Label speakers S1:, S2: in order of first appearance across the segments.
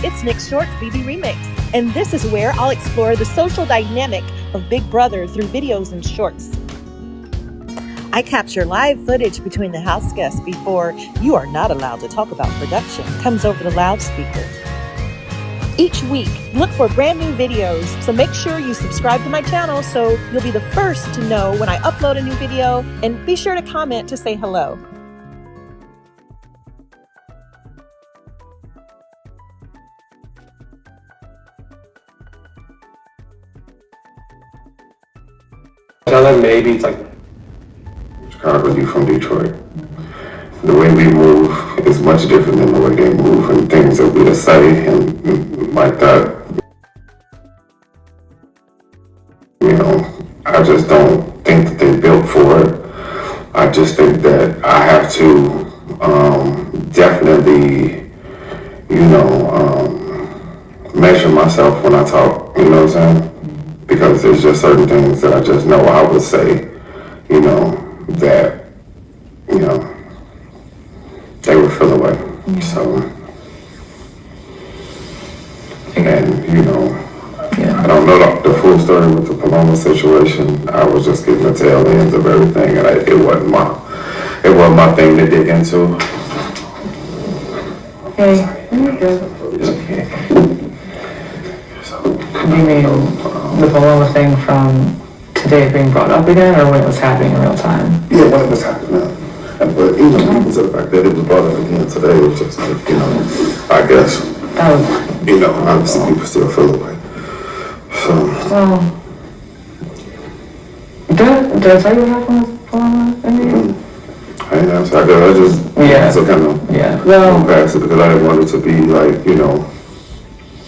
S1: it's Nick Short's BB Remix, and this is where I'll explore the social dynamic of Big Brother through videos and shorts. I capture live footage between the house guests before "You Are Not Allowed to Talk About Production" comes over the loudspeaker. Each week, look for brand new videos, so make sure you subscribe to my channel so you'll be the first to know when I upload a new video, and be sure to comment to say hello.
S2: Maybe it's like
S3: Chicago, you from Detroit. The way we move is much different than the way they move, and things that we say and like that. You know, I just don't think that they built for it. I just think that I have to definitely, measure myself when I talk. You know what I'm saying? Because there's just certain things that I just know I would say, that, they would feel away. So, and, I don't know the full story with the Paloma situation. I was just getting the tail ends of everything, and it wasn't my thing to dig into.
S4: Okay, you're good. You mean the Paloma thing from today being brought up again, or when it was happening in real time?
S3: Yeah, when it was happening. But even to the fact that it was brought up again today, it was just like, I guess, obviously people still feel the way. So.
S4: Did I tell you what happened with Paloma?
S3: I just, so kind of, well, past it because I didn't want it to be like, I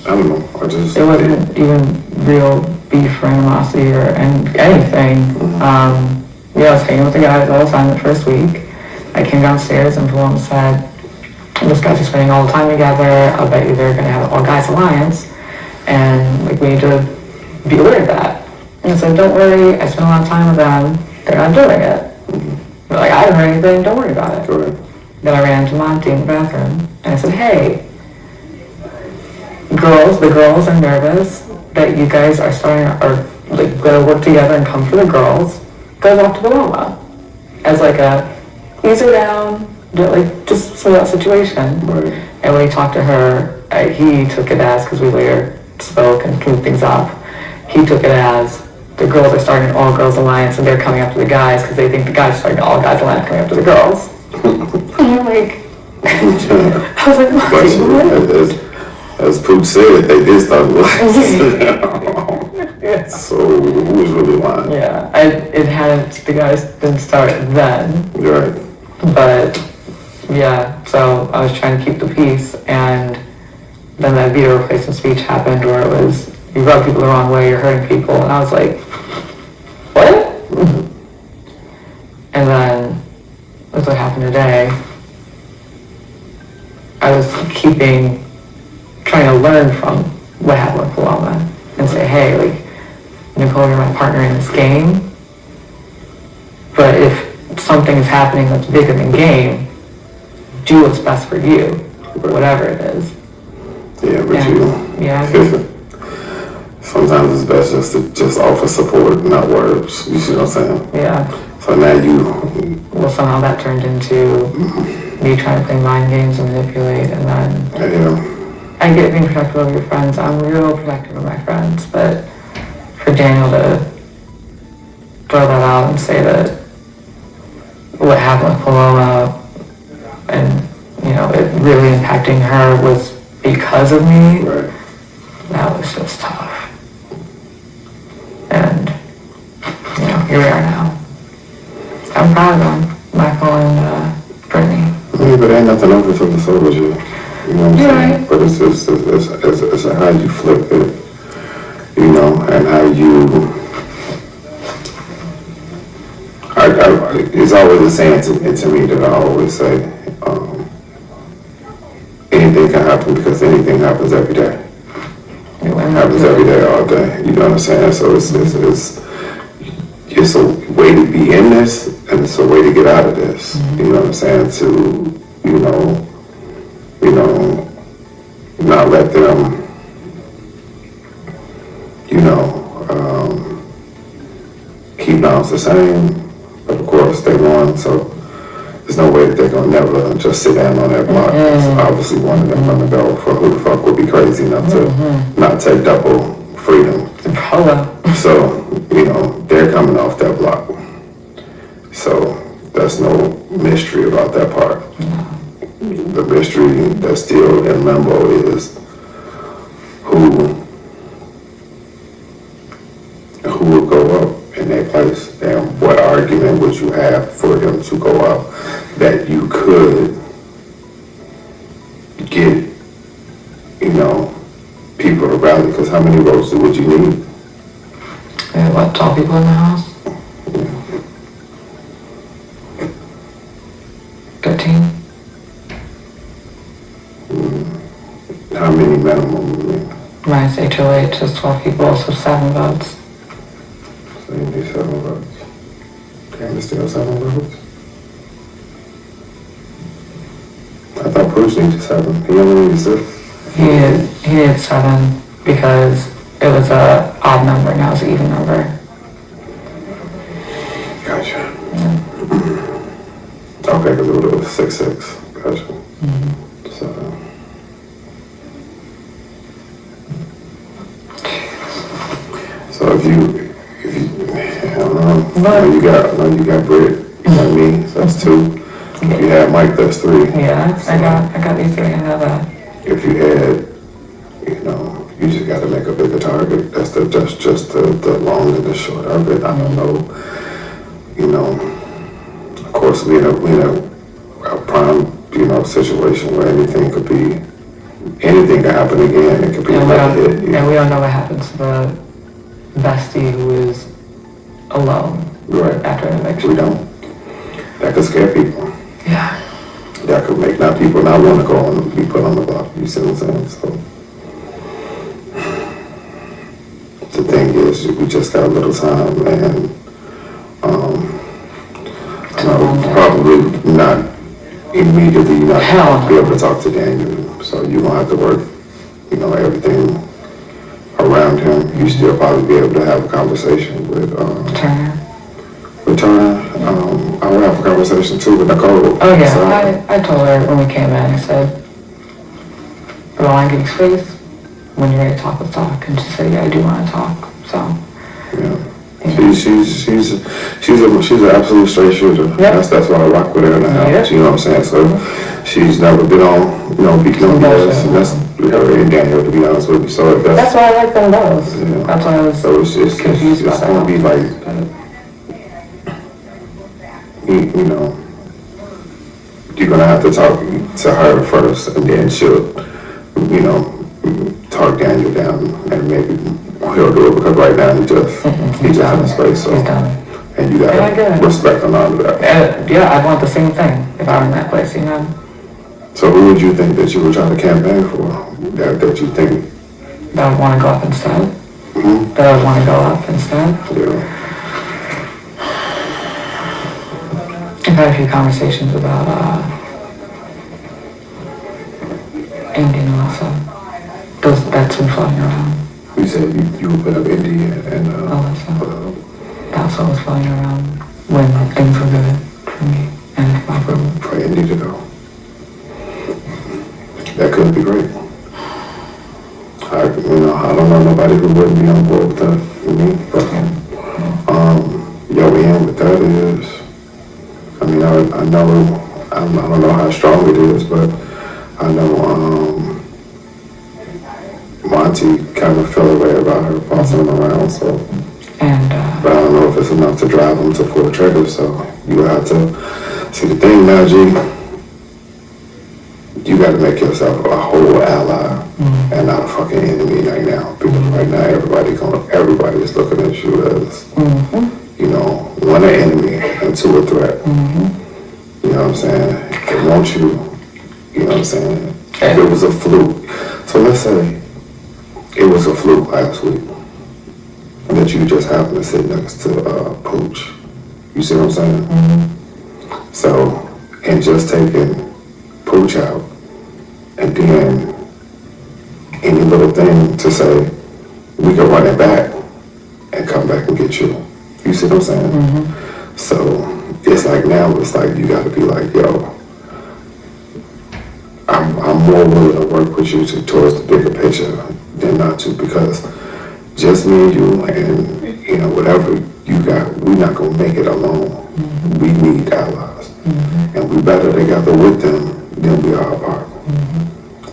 S3: don't know,
S4: it wasn't even real beef or animosity or anything. I was hanging with the guys all the time the first week. I came downstairs and Paloma said, "Those guys are spending all the time together. I bet you they're going to have an all-guys alliance, and we need to be aware of that." And I said, "Don't worry, I spent a lot of time with them. They're not doing it." They're like, "I haven't heard anything, don't worry about it."
S3: Correct.
S4: Then I ran to Monty in the bathroom and I said, "Hey, the girls are nervous that you guys are gonna work together and come for the girls. Go talk to Paloma as like a ease her down, just so that situation."
S3: Right.
S4: And when he talked to her, he took it as, because we later spoke and cleaned things up, he took it as the girls are starting an all-girls alliance and they're coming after the guys because they think the guys are starting an all-guys alliance coming after the girls. And I'm like, I was like, what?
S3: As Pooch said, they did start
S4: Yeah.
S3: So who was really lying?
S4: Yeah, the guys didn't start then.
S3: Right.
S4: But yeah, so I was trying to keep the peace, and then that video replacement speech happened where it was, you rub people the wrong way, you're hurting people, and I was like, what? And then that's what happened today. I was trying to learn from what happened with Paloma and say, hey, Nicole, you're my partner in this game, but if something is happening that's bigger than game, do what's best for you, whatever it is.
S3: Yeah, but sometimes it's best just to just offer support, not words. You see what I'm saying?
S4: Yeah.
S3: So now
S4: well, somehow that turned into me trying to play mind games and manipulate, and then I get being protective of your friends. I'm real protective of my friends, but for Daniel to throw that out and say that what happened with Paloma and it really impacting her was because of me,
S3: right.
S4: That was just tough. And here we are now. I'm proud of them, Michael and Brittany.
S3: Yeah, but ain't nothing over till it's over, you know what I'm saying? Right. But it's how you flip it, and how you. It's always the saying to me that I always say, anything can happen because anything happens every day. It happens every day, all day. You know what I'm saying? So it's a way to be in this, and it's a way to get out of this. Mm-hmm. You know what I'm saying? To not let them, keep knowledge the same, but of course they won, so there's no way that they're gonna never just sit down on that block. Obviously one of them gonna go for who the fuck would be crazy enough to not take double freedom. So, they're coming off that block. So there's no mystery about that part. The mystery that's still in limbo is who will go up in their place, and what argument would you have for them to go up that you could get, people to rally? Because how many votes would you need?
S4: And what, 12 people in the house? 13?
S3: How many minimum?
S4: Minus HOH is 12 people, so 7 votes.
S3: So you need 7 votes. Damn, it's still 7 votes? I thought Bruce needed 7. He only needed 6.
S4: He needed 7 because it was a odd number, now it's an even number.
S3: Gotcha. Okay, because it was 6-6. Gotcha. So if you, I don't know, you got Britt, you got me, so that's 2. If you had Mike, that's 3.
S4: Yeah, I got these 3, I know that.
S3: If you had, you just got to make a bigger target. That's just the long and the short of it. I don't know. Of course, we in a prime, situation where anything can happen again. It could be another hit.
S4: And we don't know what happens to the bestie who is alone after an eviction.
S3: We don't. That could scare people.
S4: Yeah.
S3: That could make people not want to go and be put on the block. You see what I'm saying? So the thing is, we just got a little time, and probably not immediately. You're not going to be able to talk to Daniel, so you're gonna have to work, everything around him. You still probably be able to have a conversation with
S4: Turner.
S3: I would have a conversation too with Nicole.
S4: Oh yeah, so I told her when we came in, I said, "Do I want to give you space? When you're ready to talk, let's talk." And she said, "Yeah, I do want to talk." So.
S3: Yeah. She's an absolute straight shooter. Yep. That's why I rock with her in the house. Yep. You know what I'm saying? So she's never been on, beating on BS, and that's her and Daniel, to be honest with you. So
S4: that's why I like them both. Yeah. That's why I was confused about that. It's
S3: gonna be like, you're gonna have to talk to her first, and then she'll, talk Daniel down, and maybe he'll do it, because right now he's just in his space. So, and you gotta respect and honor that.
S4: Yeah, I'd want the same thing if I were in that place,
S3: So who would you think that you were trying to campaign for? That you think
S4: that would want to go up instead?
S3: Mm-hmm.
S4: That would want to go up instead?
S3: Yeah.
S4: I've had a few conversations about Indy and Alyssa. That's been floating around.
S3: You said you would put up Indy and
S4: Alyssa. That's what was floating around when things were good for me and my group.
S3: For Indy to go. That could be great. I don't know nobody who wouldn't be on board with that. Your end with that is, I don't know how strong it is, but I know Monty kind of fell away about her bossing him around, so. But I don't know if it's enough to drive him to pull the trigger, so you have to see the thing now, G. You got to make yourself a whole ally and not a fucking enemy right now. Because right now everybody is looking at you as, one, an enemy, and 2, a threat. You know what I'm saying? They want you, you know what I'm saying? If it was a fluke. So let's say it was a fluke last week that you just happened to sit next to Pooch. You see what I'm saying? So, and just taking Pooch out, and then little thing to say, we can run it back and come back and get you. You see what I'm saying? So it's like now, it's like you got to be like, yo, I'm more willing to work with you towards the bigger picture than not to, because just me and you and, you know, whatever you got, we're not going to make it alone. We need allies. And we better together with them than we are apart.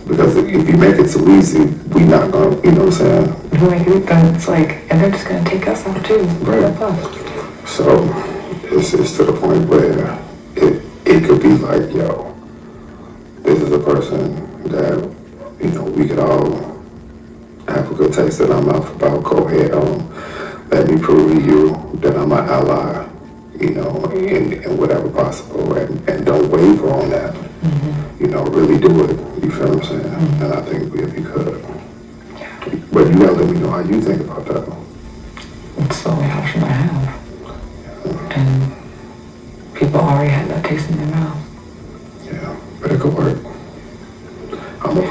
S3: Because if you make it too easy, we not going to, you know what I'm saying?
S4: If we make it, then it's like, and they're just going to take us out too.
S3: Right. So it's to the point where it could be like, yo, this is a person that, you know, we could all have a good taste in our mouth about. Go ahead, let me prove to you that I'm an ally, you know, in whatever possible, and don't waver on that. You know, really do it. You feel what I'm saying? And I think if you could. But you gotta let me know how you think about that.
S4: It's the only option I have. And people already have that taste in their mouth.
S3: Yeah, but it could work. I'm gonna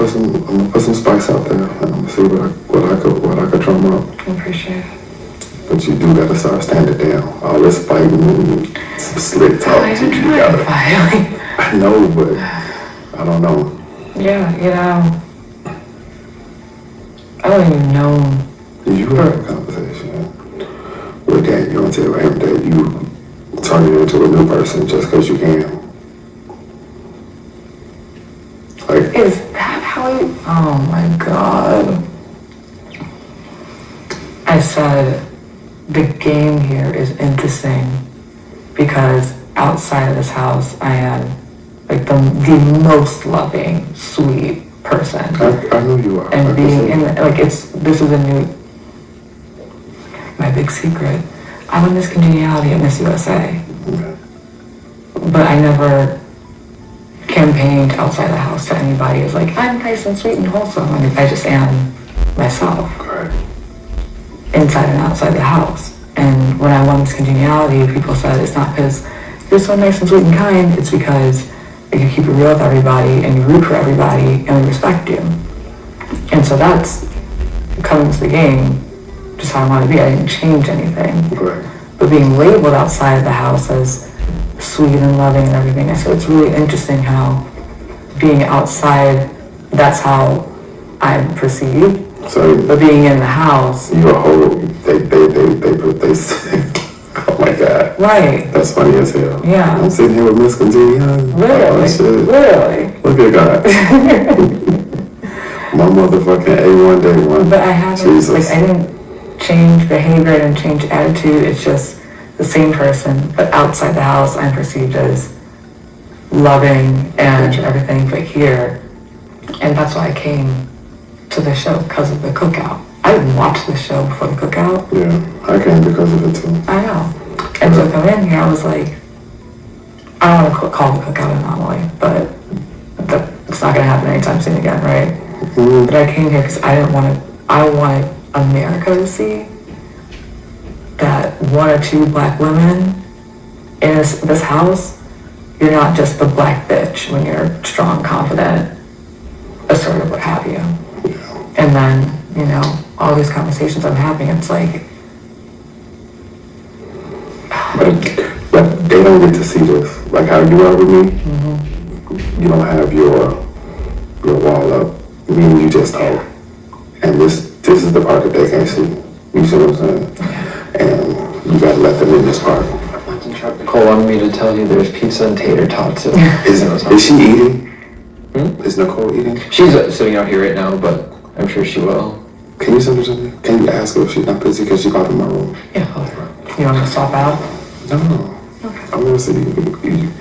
S3: put some spice out there, and I'm gonna see what I could drum up.
S4: I appreciate it.
S3: But you do gotta start standing down. All this fighting and some slick talk.
S4: I even tried to fight.
S3: I know, but I don't know.
S4: Yeah, you know, I don't even know.
S3: You have a conversation with that. You don't tell him that you turn it into a new person just because you can. Like,
S4: Is that how you, oh my God. I said, the game here is interesting because outside of this house, I am like the most loving, sweet person.
S3: I know you are.
S4: And being in, like, this is a new, my big secret. I'm in Miss Congeniality at Miss USA. But I never campaigned outside the house to anybody as like, I'm nice and sweet and wholesome. I mean, I just am myself.
S3: Correct.
S4: Inside and outside the house. And when I won Miss Congeniality, people said it's not because you're so nice and sweet and kind, it's because you keep it real with everybody and you root for everybody and we respect you. And so that's coming to the game just how I want to be. I didn't change anything.
S3: Right.
S4: But being labeled outside the house as sweet and loving and everything, I said it's really interesting how being outside, that's how I'm perceived.
S3: So,
S4: But being in the house,
S3: you a whole, they oh my God.
S4: right?
S3: That's funny as hell.
S4: Yeah.
S3: I'm sitting here with Miss Congeniality.
S4: Literally,
S3: Oh, shit.
S4: literally.
S3: Look at God. My motherfucking A1 day one.
S4: But I haven't,
S3: Jesus.
S4: like, I didn't change behavior, I didn't change attitude, it's just the same person, but outside the house, I'm perceived as loving and everything, but here, and that's why I came to the show, because of the cookout. I didn't watch the show before the cookout.
S3: Yeah, I came because of it too.
S4: I know. And so coming in here, I was like, I don't want to call the cookout an anomaly, but it's not going to happen anytime soon again, right? But I came here because I wanted America to see that one or two black women in this house, you're not just the black bitch when you're strong, confident, assertive, what have you. And then, you know, all these conversations I'm having, it's like...
S3: But they don't get to see this. Like how you are with me, you don't have your wall up. Me and you just talk. And this is the part that they can't see. You see what I'm saying? And you gotta let them in this part.
S2: Nicole wanted me to tell you there's pizza and tater tots.
S3: Is she eating? Is Nicole eating?
S2: She's sitting out here right now, but I'm sure she will.
S3: Can you send her something? Can you ask her if she's not busy because she bought in my room?
S4: Yeah, you want me to swap out?
S3: No. Okay. I want to see you.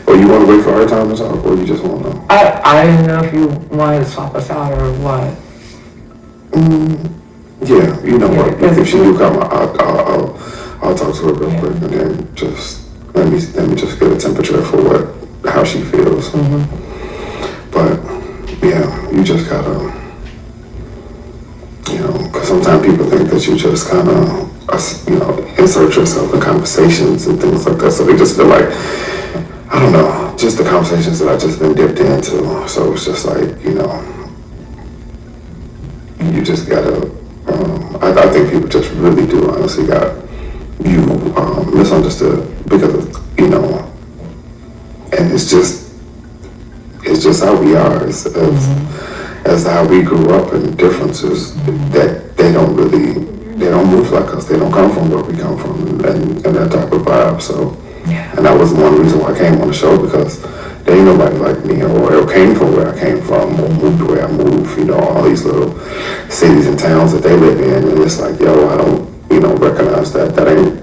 S3: Or you want to wait for her time to talk, or you just want to know?
S4: I didn't know if you wanted to swap us out or what.
S3: Yeah, you know what? If she do come, I'll talk to her real quick, and then just let me just get a temperature for how she feels. But yeah, you just gotta, you know, because sometimes people think that you just kind of, you know, insert yourself in conversations and things like that. So they just feel like, I don't know, just the conversations that I just been dipped into. So it's just like, you know, you just gotta, I think people just really do honestly got you misunderstood because, and it's just how we are as how we grew up, and differences that they don't move like us. They don't come from where we come from, and that type of vibe. So, and that was one reason why I came on the show, because there ain't nobody like me, or came from where I came from, or moved the way I moved. All these little cities and towns that they live in, and it's like, yo, I don't, recognize that. That ain't,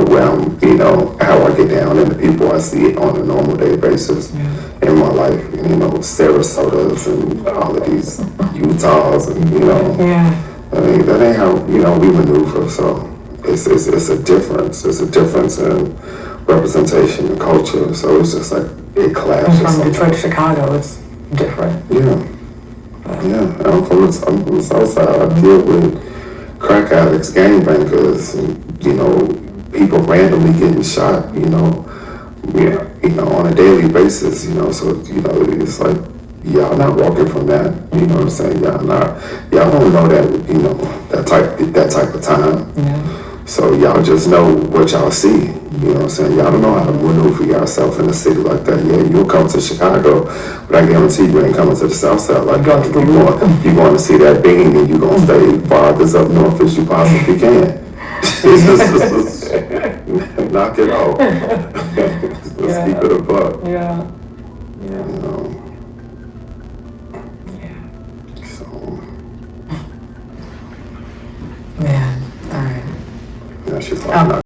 S3: where I'm, how I get down, and the people I see on a normal day basis in my life. Sarasotas and all of these Utahs, and that ain't how we maneuver. So it's a difference. It's a difference in representation and culture. So it's just like it clashes.
S4: From Detroit to Chicago, it's different.
S3: Yeah. I'm from the South Side. I deal with crack addicts, gangbangers, and people randomly getting shot. On a daily basis. So it's like y'all not walking from that. You know what I'm saying? Y'all don't know that that type of time.
S4: Yeah.
S3: So y'all just know what y'all see. You know what I'm saying? Y'all don't know how to maneuver yourself in a city like that. Yeah, you'll come to Chicago, but I guarantee you ain't coming to the South Side like that. You're going to see that bean, and you're going to stay far as up north as you possibly can. Knock it off. Let's keep it a buck.
S4: Yeah.
S3: So.
S4: Man, all right.
S3: Yeah, she's like,